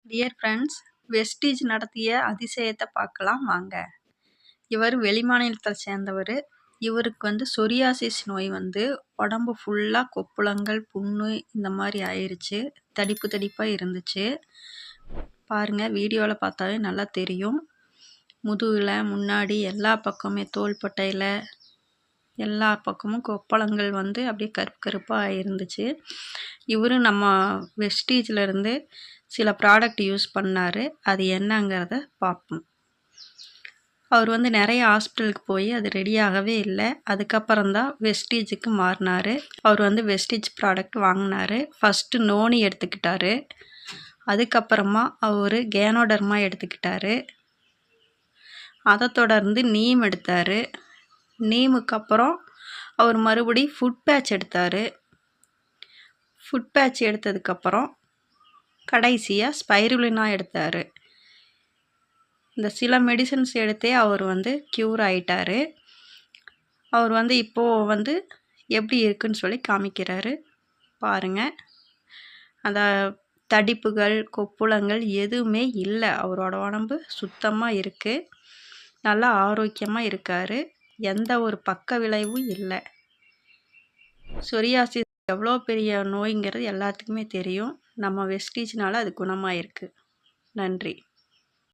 Dear friends, Vestige நடத்திய அதிசயத்தை பார்க்கலாம் வாங்க. இவர் வெளிமாநிலத்தை சேர்ந்தவர். இவருக்கு சொரியாசிஸ் நோய் உடம்பு ஃபுல்லாக கொப்புளங்கள், புண்ணு இந்த மாதிரி ஆயிடுச்சு. தடிப்பு தடிப்பாக இருந்துச்சு. பாருங்கள், வீடியோவில் பார்த்தாவே நல்லா தெரியும். முதுகில், முன்னாடி எல்லா பக்கமே, தோள்பட்டையில் எல்லா பக்கமும் கொப்பளங்கள் அப்படியே கருப்பு கருப்பாக இருந்துச்சு. இவரு நம்ம வெஸ்டீஜ்லேருந்து சில ப்ராடக்ட் யூஸ் பண்ணார். அது என்னங்கிறத பார்ப்போம். அவர் நிறைய ஹாஸ்பிட்டலுக்கு போய் அது ரெடியாகவே இல்லை. அதுக்கப்புறம் தான் வெஸ்டீஜுக்கு மாறினார். அவர் வெஸ்டீஜ் ப்ராடக்ட் வாங்கினார். ஃபஸ்ட்டு நோனி எடுத்துக்கிட்டார். அதுக்கப்புறமா அவர் கேனோடர்மா எடுத்துக்கிட்டார். அதை தொடர்ந்து நீம் எடுத்தார். நீமுக்கு அப்புறம் அவர் மறுபடியும் ஃபுட் பேட்ச் எடுத்தார். ஃபுட் பேட்ச் எடுத்ததுக்கப்புறம் கடைசியாக ஸ்பைருலினா எடுத்தார். இந்த சில மெடிசன்ஸ் எடுத்தே அவர் க்யூர் ஆகிட்டார். அவர் இப்போது எப்படி இருக்குன்னு சொல்லி காமிக்கிறாரு பாருங்கள். அந்த தடிப்புகள், கொப்புளங்கள் எதுவுமே இல்லை. அவரோட உடம்பு சுத்தமாக இருக்குது. நல்லா ஆரோக்கியமாக இருக்கார். எந்த ஒரு பக்க விளைவும் இல்லை. சொரியாசிஸ் எவ்வளோ பெரிய நோய்ங்கிறது எல்லாத்துக்குமே தெரியும். நம்ம வெஸ்டீஜ்னால அது குணமாயிருக்கு. நன்றி.